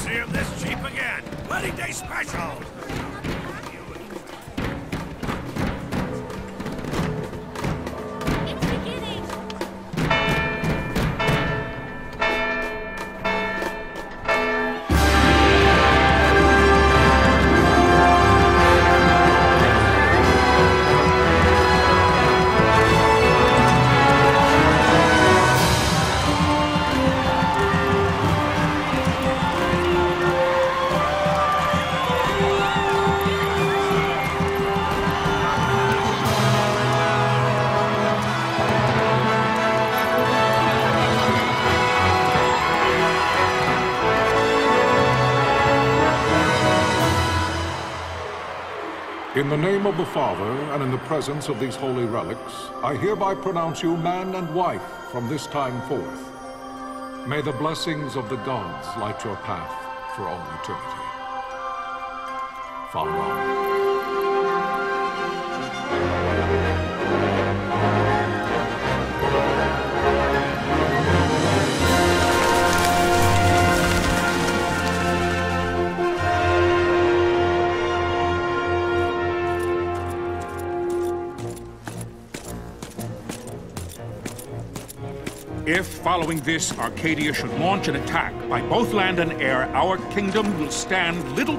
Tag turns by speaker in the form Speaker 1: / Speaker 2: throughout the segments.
Speaker 1: see him this cheap again. Wedding day special!
Speaker 2: In the name of the Father, and in the presence of these holy relics, I hereby pronounce you man and wife from this time forth. May the blessings of the gods light your path for all eternity. Farewell.
Speaker 3: If, following this, Arcadia should launch an attack by both land and air, our kingdom will stand little...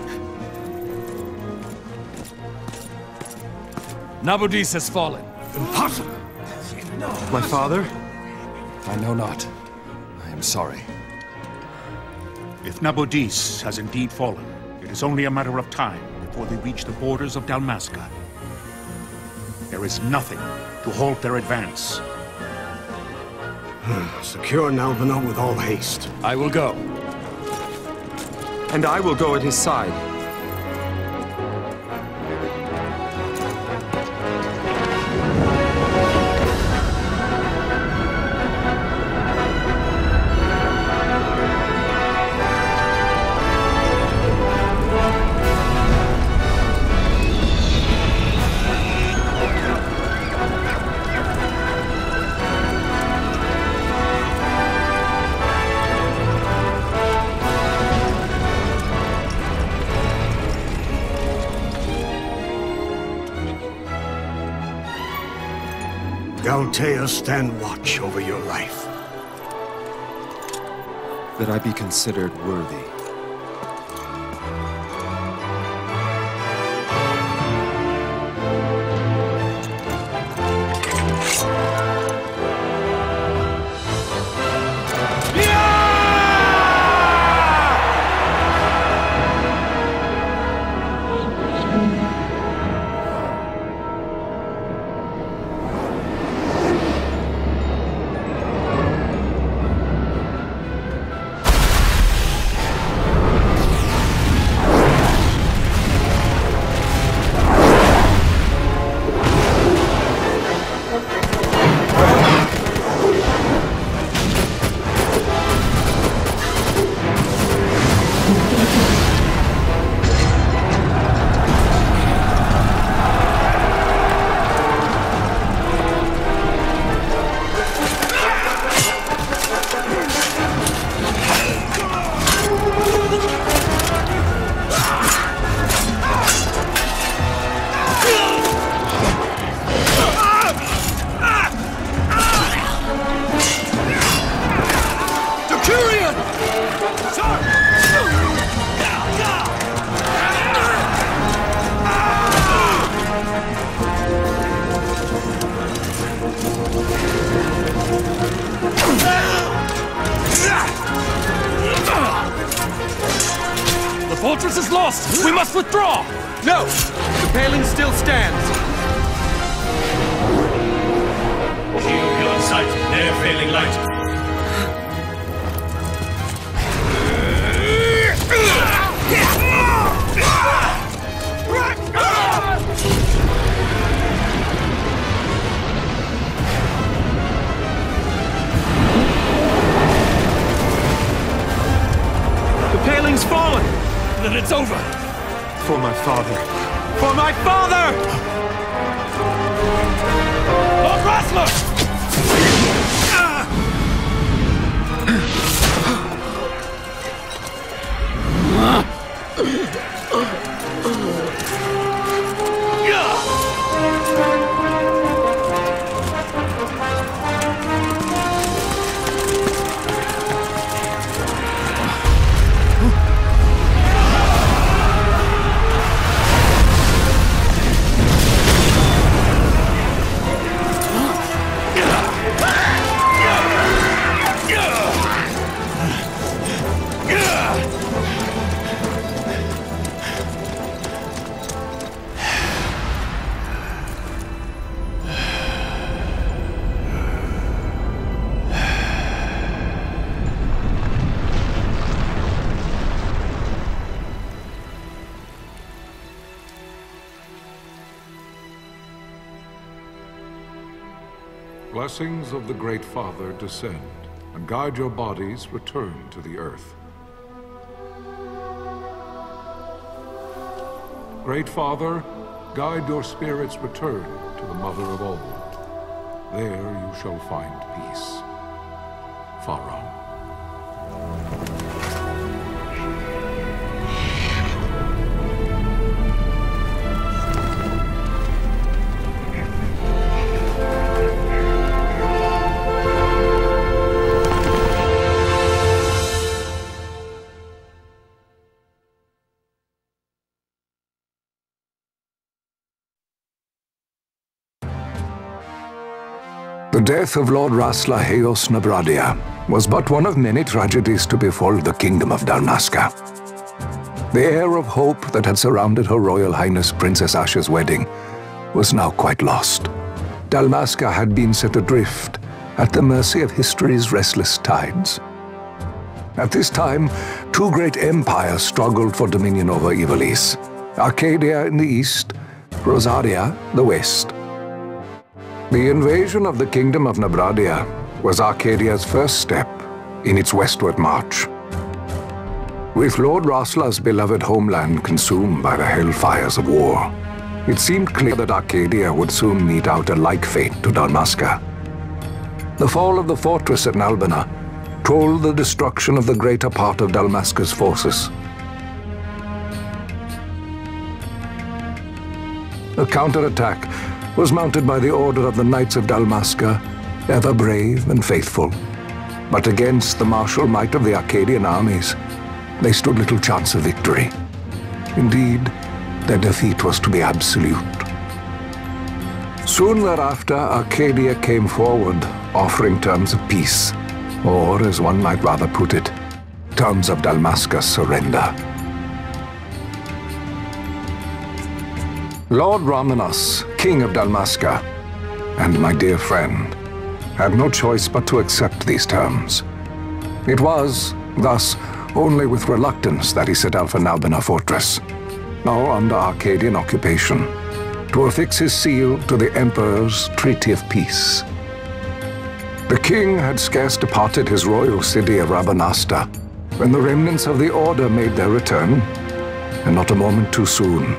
Speaker 4: Nabudis has fallen.
Speaker 1: Impossible!
Speaker 4: My father? I know not. I am sorry.
Speaker 3: If Nabudis has indeed fallen, it is only a matter of time before they reach the borders of Dalmasca. There is nothing to halt their advance.
Speaker 1: Secure Nalbano with all haste.
Speaker 4: I will go.
Speaker 5: And I will go at his side.
Speaker 1: Galtea, stand watch over your life.
Speaker 5: That I be considered worthy.
Speaker 4: The fortress is lost! We must withdraw!
Speaker 5: No! The paling still stands!
Speaker 1: Shield beyond sight, ne'er failing light.
Speaker 5: The paling's fallen!
Speaker 4: Then it's over!
Speaker 5: For my father! For my father!
Speaker 4: Lord Rassler!
Speaker 2: Blessings of the Great Father descend, and guide your bodies return to the earth. Great Father, guide your spirits return to the Mother of all. There you shall find peace. Pharaoh.
Speaker 6: The death of Lord Raslaheos Nabradia was but one of many tragedies to befall the kingdom of Dalmasca. The air of hope that had surrounded Her Royal Highness Princess Ashe's wedding was now quite lost. Dalmasca had been set adrift at the mercy of history's restless tides. At this time, two great empires struggled for dominion over Ivalice: Arcadia in the east, Rosaria the west. The invasion of the Kingdom of Nabradia was Arcadia's first step in its westward march. With Lord Rasla's beloved homeland consumed by the hellfires of war, it seemed clear that Arcadia would soon mete out a like fate to Dalmasca. The fall of the fortress at Nalbina told the destruction of the greater part of Dalmasca's forces. A counterattack was mounted by the order of the Knights of Dalmasca, ever brave and faithful. But against the martial might of the Arcadian armies, they stood little chance of victory. Indeed, their defeat was to be absolute. Soon thereafter, Arcadia came forward, offering terms of peace, or, as one might rather put it, terms of Dalmasca's surrender. Lord Rabanastre, King of Dalmasca, and my dear friend, had no choice but to accept these terms. It was, thus, only with reluctance that he set out for Nalbina Fortress, now under Arcadian occupation, to affix his seal to the Emperor's Treaty of Peace. The king had scarce departed his royal city of Rabanastre when the remnants of the Order made their return, and not a moment too soon,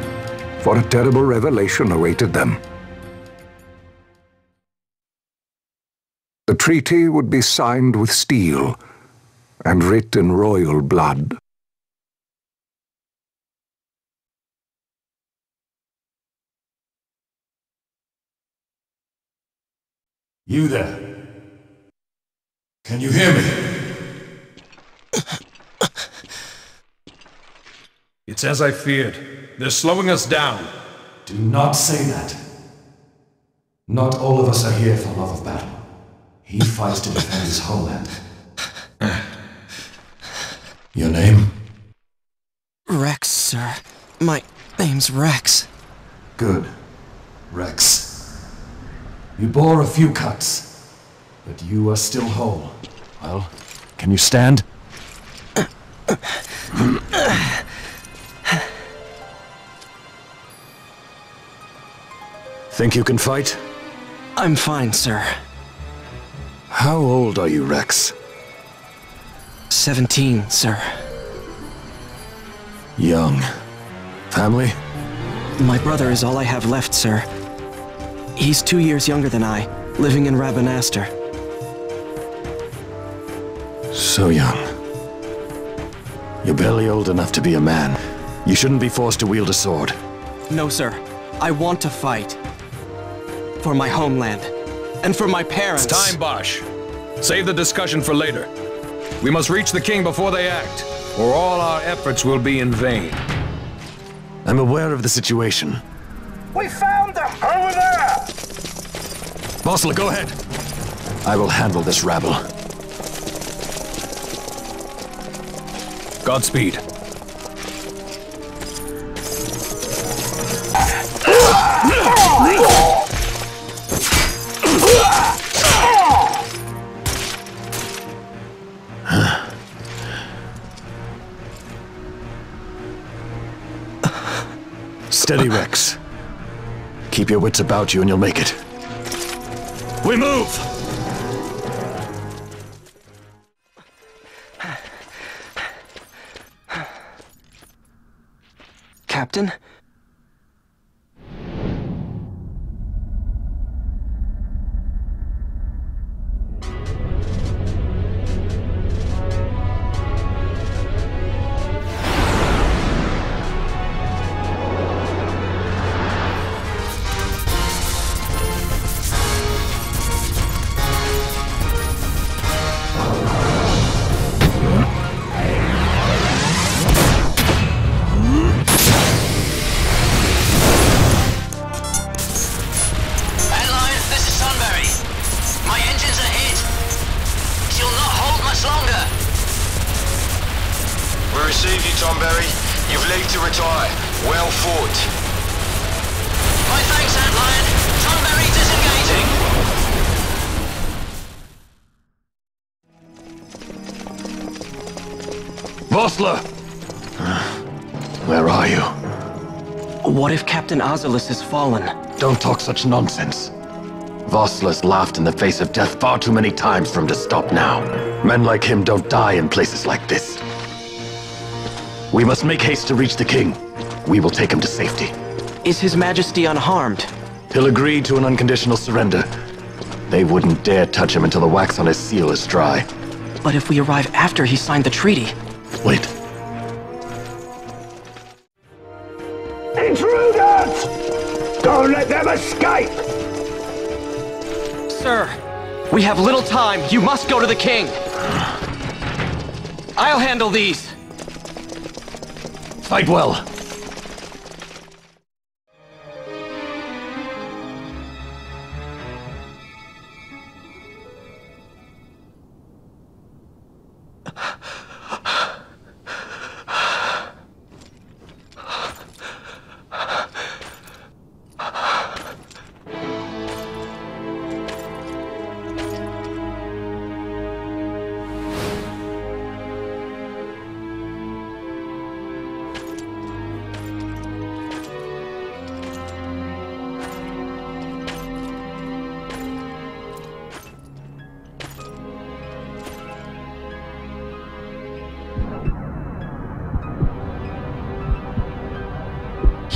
Speaker 6: for a terrible revelation awaited them. The treaty would be signed with steel and writ in royal blood.
Speaker 1: You there? Can you hear me?
Speaker 7: It's as I feared. They're slowing us down.
Speaker 1: Do not say that. Not all of us are here for love of battle. He fights to defend his homeland. Your name?
Speaker 8: Rex, sir. My name's Rex.
Speaker 1: Good. Rex. You bore a few cuts, but you are still whole. Well, can you stand? Think you can fight?
Speaker 8: I'm fine, sir.
Speaker 1: How old are you, Rex?
Speaker 8: 17, sir.
Speaker 1: Young. Family?
Speaker 8: My brother is all I have left, sir. He's 2 years younger than I, living in Rabanastre.
Speaker 1: So young. You're barely old enough to be a man. You shouldn't be forced to wield a sword.
Speaker 8: No, sir. I want to fight. For my homeland. And for my parents.
Speaker 7: It's time, Basch. Save the discussion for later. We must reach the king before they act, or all our efforts will be in vain.
Speaker 1: I'm aware of the situation.
Speaker 9: We found them! Over there!
Speaker 1: Vossler, go ahead. I will handle this rabble.
Speaker 7: Godspeed.
Speaker 1: Steady, Rex. Keep your wits about you and you'll make it. We move!
Speaker 8: Captain?
Speaker 1: Vossler! Where are you?
Speaker 8: What if Captain Azelus has fallen?
Speaker 1: Don't talk such nonsense. Vossler's laughed in the face of death far too many times for him to stop now. Men like him don't die in places like this. We must make haste to reach the king. We will take him to safety.
Speaker 8: Is His Majesty unharmed?
Speaker 1: He'll agree to an unconditional surrender. They wouldn't dare touch him until the wax on his seal is dry.
Speaker 8: But if we arrive after he signed the treaty...
Speaker 1: Wait.
Speaker 9: Intruders! Don't let them escape!
Speaker 8: Sir, we have little time. You must go to the king. I'll handle these.
Speaker 1: Fight well.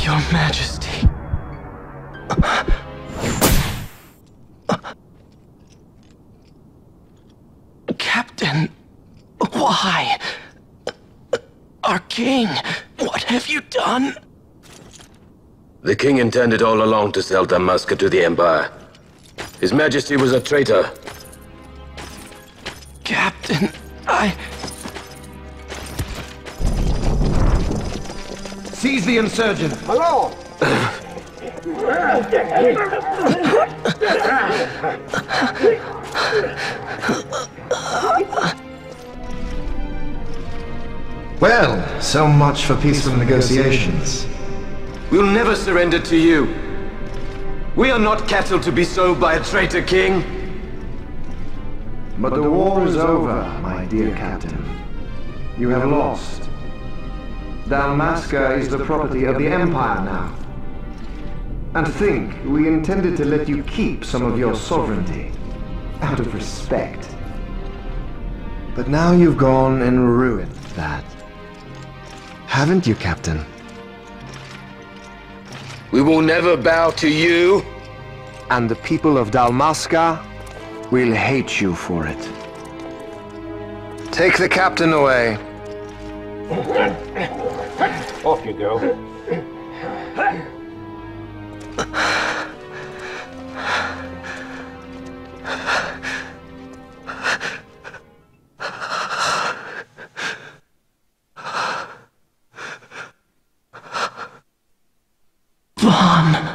Speaker 8: Your Majesty. Captain, why? Our king, what have you done?
Speaker 10: The king intended all along to sell Damaska to the Empire. His Majesty was a traitor.
Speaker 8: Captain,
Speaker 9: Seize the insurgent! Hello!
Speaker 11: Well, so much for peaceful negotiations.
Speaker 10: We'll never surrender to you. We are not cattle to be sold by a traitor king.
Speaker 11: But the war is over, my dear captain. You have lost. Dalmasca is the property of the Empire now. And think, we intended to let you keep some of your sovereignty, out of respect. But now you've gone and ruined that. Haven't you, Captain?
Speaker 10: We will never bow to you.
Speaker 11: And the people of Dalmasca will hate you for it. Take the captain away.
Speaker 9: Off you go.
Speaker 8: Vaan.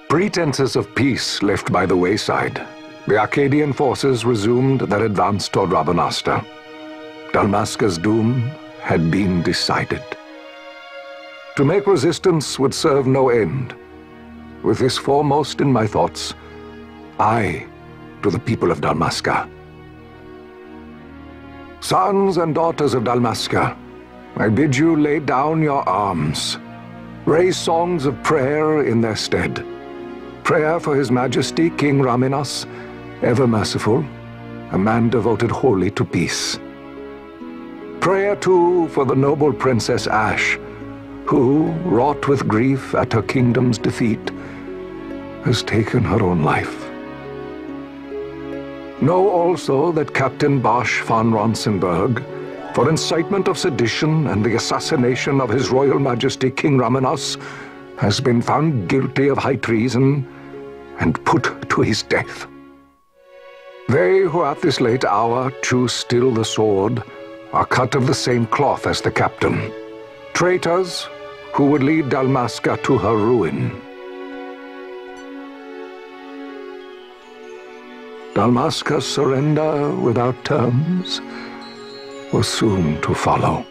Speaker 6: Pretenses of peace left by the wayside, the Arcadian forces resumed their advance toward Rabanastre. Dalmasca's doom had been decided. To make resistance would serve no end. With this foremost in my thoughts, I to the people of Dalmasca. Sons and daughters of Dalmasca, I bid you lay down your arms. Raise songs of prayer in their stead. Prayer for His Majesty King Raminas, ever merciful, a man devoted wholly to peace. Prayer, too, for the noble Princess Ashe, who, wrought with grief at her kingdom's defeat, has taken her own life. Know also that Captain Basch von Ronsenberg, for incitement of sedition and the assassination of His Royal Majesty King Raminas, has been found guilty of high treason and put to his death. They who at this late hour choose still the sword are cut of the same cloth as the captain, traitors who would lead Dalmasca to her ruin. Dalmasca's surrender without terms was soon to follow.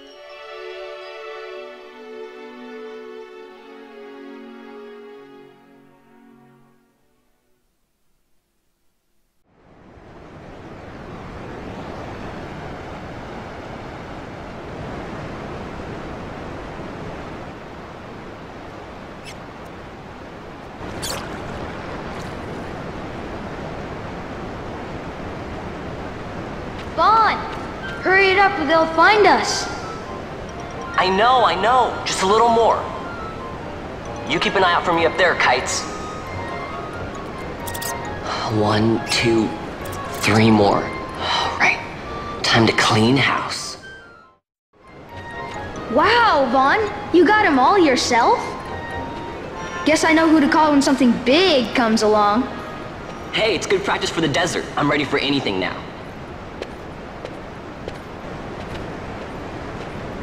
Speaker 12: Vaan! Hurry it up or they'll find us!
Speaker 13: I know. Just a little more. You keep an eye out for me up there, Kites. 1, 2, 3 more. All right. Time to clean house.
Speaker 12: Wow, Vaan! You got them all yourself? Guess I know who to call when something big comes along.
Speaker 13: Hey, it's good practice for the desert. I'm ready for anything now.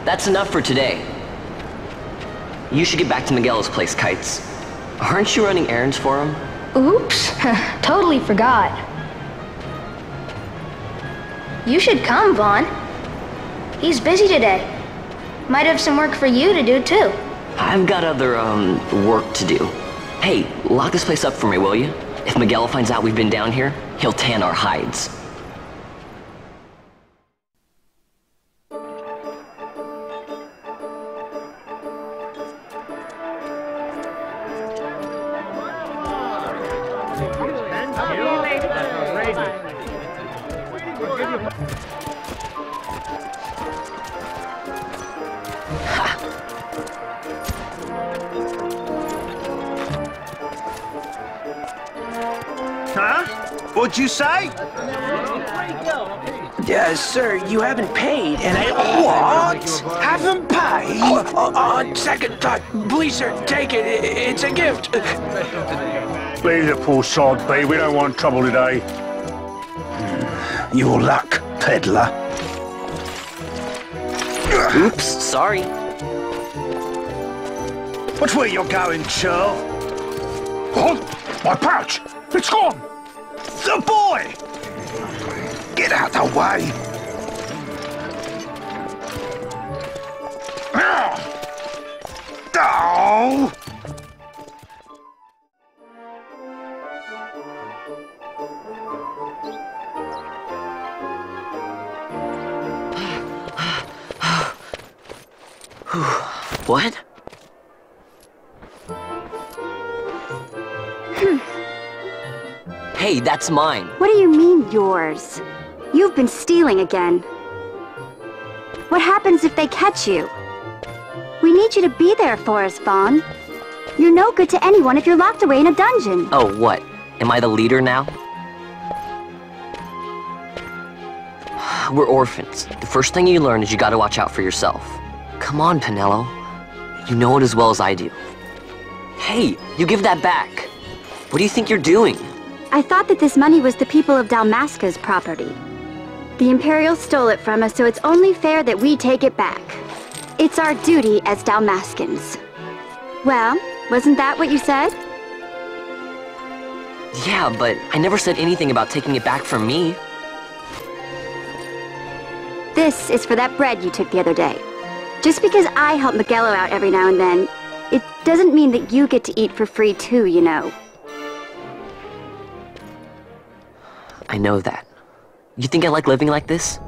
Speaker 13: That's enough for today. You should get back to Miguel's place, Kites. Aren't you running errands for him?
Speaker 12: Oops, totally forgot. You should come, Vaan. He's busy today. Might have some work for you to do, too.
Speaker 13: I've got other, work to do. Hey, lock this place up for me, will you? If Miguel finds out we've been down here, he'll tan our hides.
Speaker 14: Huh? What'd you say?
Speaker 15: Sir, you haven't paid, and I...
Speaker 14: What? Haven't paid?
Speaker 15: On second thought, please, sir, take it. It's a gift.
Speaker 3: Leave the poor sod be. We don't want trouble today.
Speaker 14: Your luck, peddler.
Speaker 13: Oops, sorry.
Speaker 14: Watch where you're going, Churl.
Speaker 3: Oh, my pouch! It's gone!
Speaker 14: The boy! Get out the way! Oh!
Speaker 13: What? Hey, that's mine.
Speaker 16: What do you mean, yours? You've been stealing again. What happens if they catch you? We need you to be there for us, Vaan. You're no good to anyone if you're locked away in a dungeon.
Speaker 13: Oh, what? Am I the leader now? We're orphans. The first thing you learn is you gotta watch out for yourself. Come on, Penolo. You know it as well as I do. Hey, you give that back. What do you think you're doing?
Speaker 16: I thought that this money was the people of Dalmasca's property. The Imperials stole it from us, so it's only fair that we take it back. It's our duty as Dalmascans. Well, wasn't that what you said?
Speaker 13: Yeah, but I never said anything about taking it back from me.
Speaker 16: This is for that bread you took the other day. Just because I help Miguelo out every now and then, it doesn't mean that you get to eat for free too, you know.
Speaker 13: I know that. You think I like living like this?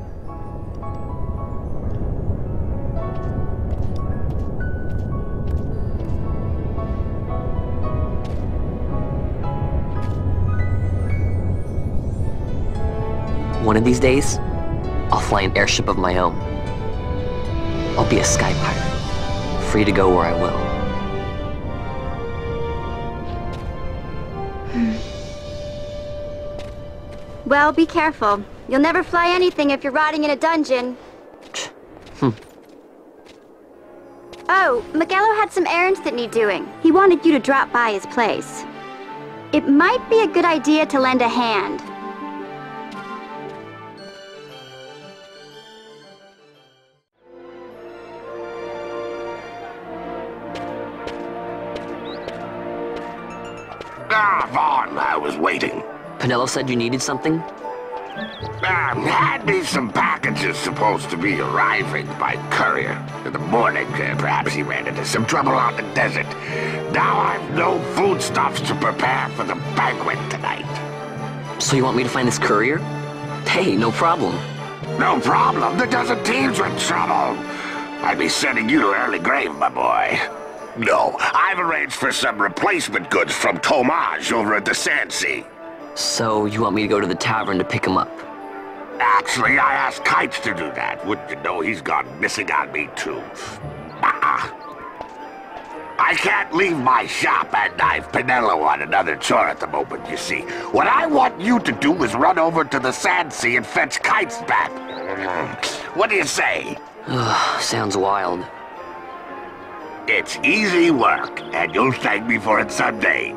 Speaker 13: One of these days, I'll fly an airship of my own. I'll be a sky pirate, free to go where I will.
Speaker 16: Well, be careful. You'll never fly anything if you're rotting in a dungeon. Oh, Miguelo had some errands that need doing. He wanted you to drop by his place. It might be a good idea to lend a hand.
Speaker 9: Vaan, I was waiting.
Speaker 13: Penolo said you needed something?
Speaker 9: Had me some packages supposed to be arriving by courier. In the morning, perhaps he ran into some trouble on the desert. Now I've no foodstuffs to prepare for the banquet tonight.
Speaker 13: So you want me to find this courier? Hey, no problem.
Speaker 9: No problem. The desert team's in trouble. I'd be sending you to early grave, my boy. No, I've arranged for some replacement goods from Tomaj over at the Sandsea.
Speaker 13: So you want me to go to the tavern to pick him up?
Speaker 9: Actually, I asked Kites to do that. Wouldn't you know he's gone missing on me, too. I can't leave my shop, and I've Penolo on another chore at the moment, you see. What I want you to do is run over to the Sandsea and fetch Kites back. What do you say?
Speaker 13: Sounds wild.
Speaker 9: It's easy work, and you'll thank me for it someday.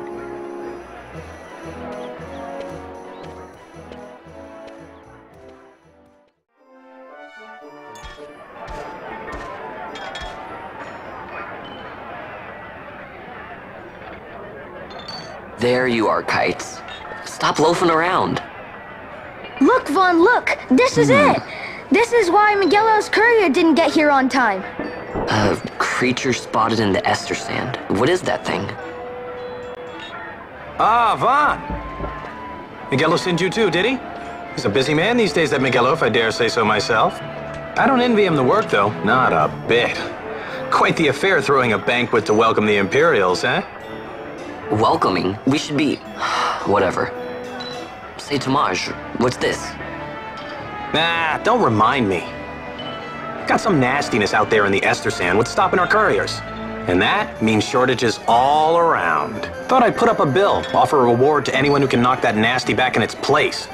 Speaker 13: There you are, Kites. Stop loafing around.
Speaker 12: Look, Vaan, look! This is it! This is why Miguelo's courier didn't get here on time.
Speaker 13: A creature spotted in the Ester Sand. What is that thing?
Speaker 4: Ah, Vaan! Miguelo sent you too, did he? He's a busy man these days, that Miguelo, if I dare say so myself. I don't envy him the work, though. Not a bit. Quite the affair throwing a banquet to welcome the Imperials, eh?
Speaker 13: Welcoming? We should be... whatever. Say, Tomaj, what's this?
Speaker 4: Nah, don't remind me. Got some nastiness out there in the Ester Sand. What's stopping our couriers? And that means shortages all around. Thought I'd put up a bill, offer a reward to anyone who can knock that nasty back in its place.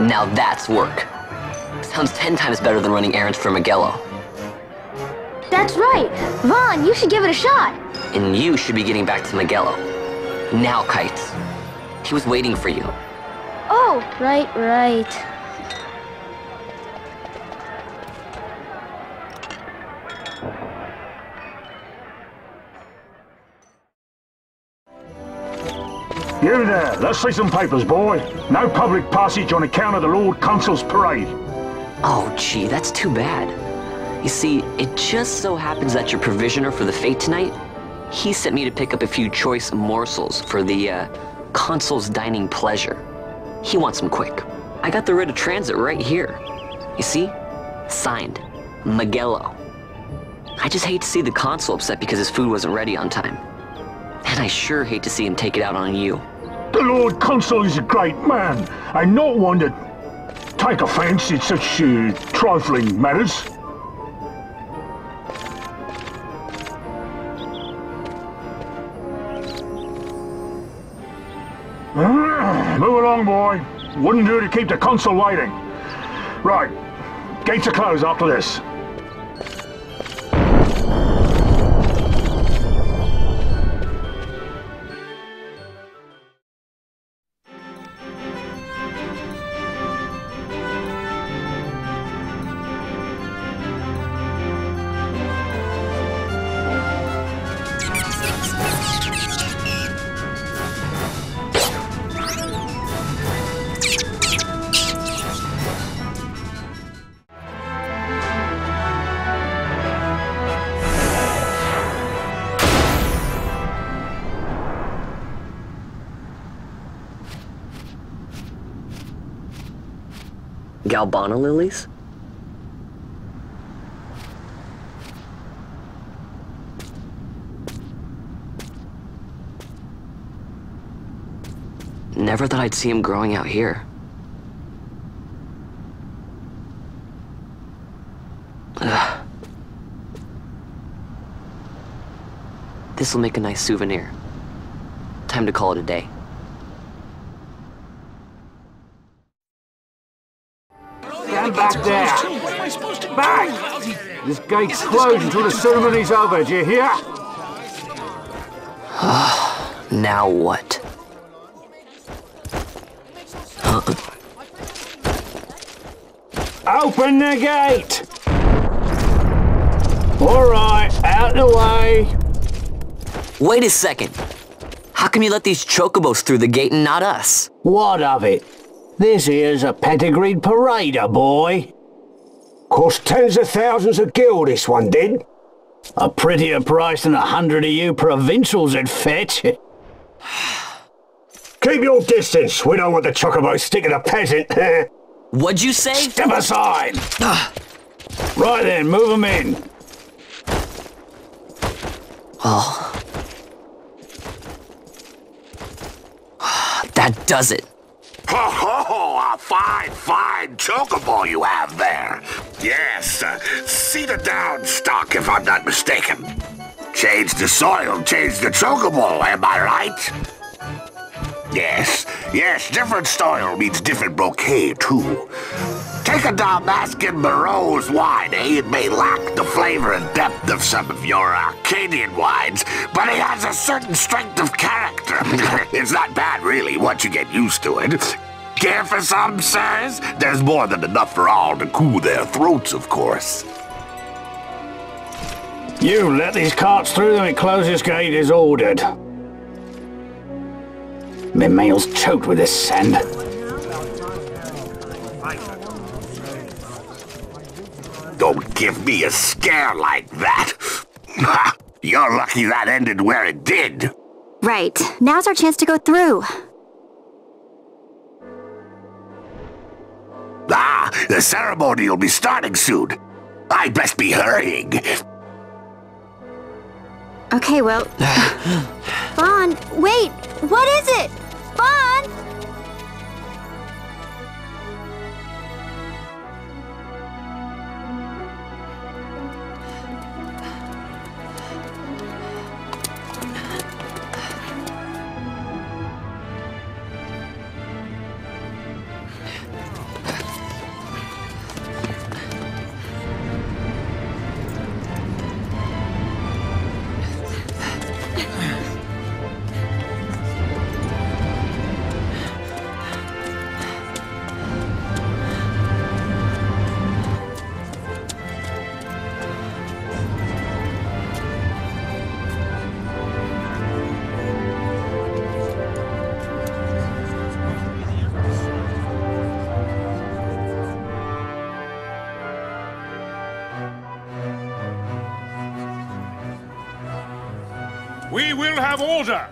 Speaker 13: Now that's work. Sounds 10 times better than running errands for Miguelo.
Speaker 12: That's right! Vaan, you should give it a shot!
Speaker 13: And you should be getting back to Miguelo. Now, Kites. He was waiting for you.
Speaker 12: Oh, right.
Speaker 17: You there, let's see some papers, boy. No public passage on account of the Lord Consul's parade.
Speaker 13: Oh, gee, that's too bad. You see, it just so happens that your provisioner for the fete tonight, he sent me to pick up a few choice morsels for the, Consul's dining pleasure. He wants them quick. I got the writ of transit right here. You see? Signed, Miguelo. I just hate to see the Consul upset because his food wasn't ready on time. And I sure hate to see him take it out on you.
Speaker 17: The Lord Consul is a great man, and not one to take offense in such trifling matters. Move along, boy. Wouldn't do to keep the Consul waiting. Right. Gates are closed after this.
Speaker 13: Galbana lilies? Never thought I'd see him growing out here. Ugh. This'll make a nice souvenir. Time to call it a day.
Speaker 18: Stand back there! Back! This gate's closed until the ceremony's over, do you hear?
Speaker 13: Now what?
Speaker 18: Open the gate! Alright, out the way!
Speaker 13: Wait a second! How come you let these chocobos through the gate and not us?
Speaker 18: What of it? This here's a pedigreed parader, boy. Cost tens of thousands of gil, this one did. A prettier price than 100 of you provincials would fetch. Keep your distance. We don't want the chocobos sticking a peasant.
Speaker 13: What'd you say?
Speaker 18: Step aside. Right then, move them in.
Speaker 13: Oh. That does it.
Speaker 9: Ho ho ho! A fine, fine chocobo you have there. Yes, cedar down stock if I'm not mistaken. Change the soil, change the chocobo, am I right? Yes, yes, different soil means different bouquet too. Take a Damascan Barreau's wine, eh? It may lack the flavor and depth of some of your Arcadian wines, but it has a certain strength of character. It's not bad, really, once you get used to it. Care for some, sirs? There's more than enough for all to cool their throats, of course.
Speaker 18: You let these carts through when closest gate is ordered. My mail's choked with this sand.
Speaker 9: Don't give me a scare like that. You're lucky that ended where it did.
Speaker 16: Right. Now's our chance to go through.
Speaker 9: Ah, the ceremony will be starting soon. I'd best be hurrying.
Speaker 16: Okay, well... Vaan, wait! What is it? Vaan!
Speaker 3: We will have order!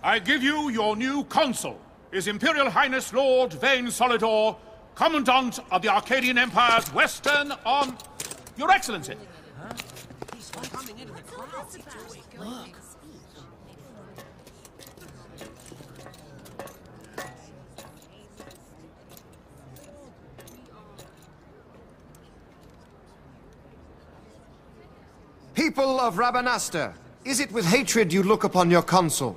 Speaker 3: I give you your new consul, His Imperial Highness Lord Vaan Solidor, Commandant of the Arcadian Empire's Western on... Your Excellency!
Speaker 19: Look.
Speaker 11: People of Rabanastre, is it with hatred you look upon your consul?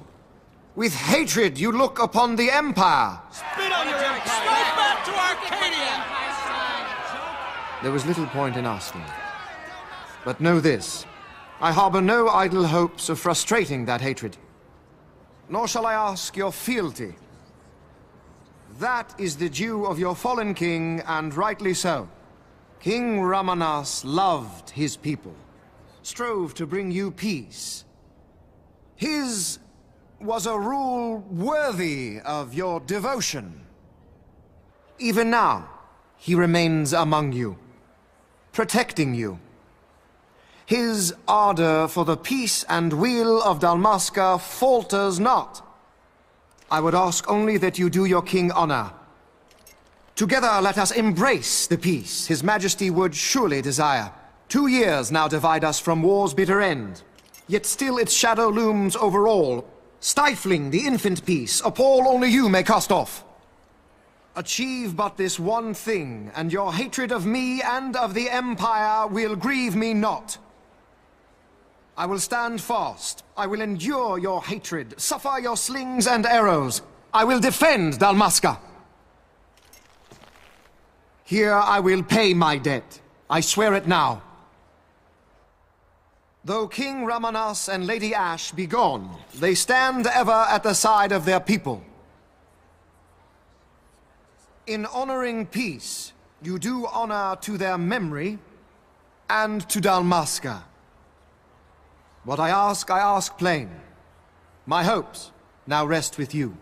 Speaker 11: With hatred you look upon the Empire?
Speaker 19: Spit on your empire! Strike back
Speaker 5: to Arcadia!
Speaker 11: There was little point in asking. But know this. I harbor no idle hopes of frustrating that hatred. Nor shall I ask your fealty. That is the due of your fallen king, and rightly so. King Rabanastre loved his people, strove to bring you peace. His was a rule worthy of your devotion. Even now, he remains among you, protecting you. His ardor for the peace and weal of Dalmasca falters not. I would ask only that you do your king honor. Together let us embrace the peace His Majesty would surely desire. 2 years now divide us from war's bitter end, yet still its shadow looms over all, stifling the infant peace a pall only you may cast off. Achieve but this one thing, and your hatred of me and of the Empire will grieve me not. I will stand fast. I will endure your hatred, suffer your slings and arrows. I will defend Dalmasca. Here I will pay my debt. I swear it now. Though King Rabanastre and Lady Ashe be gone, they stand ever at the side of their people. In honoring peace, you do honor to their memory and to Dalmasca. What I ask plain. My hopes now rest with you.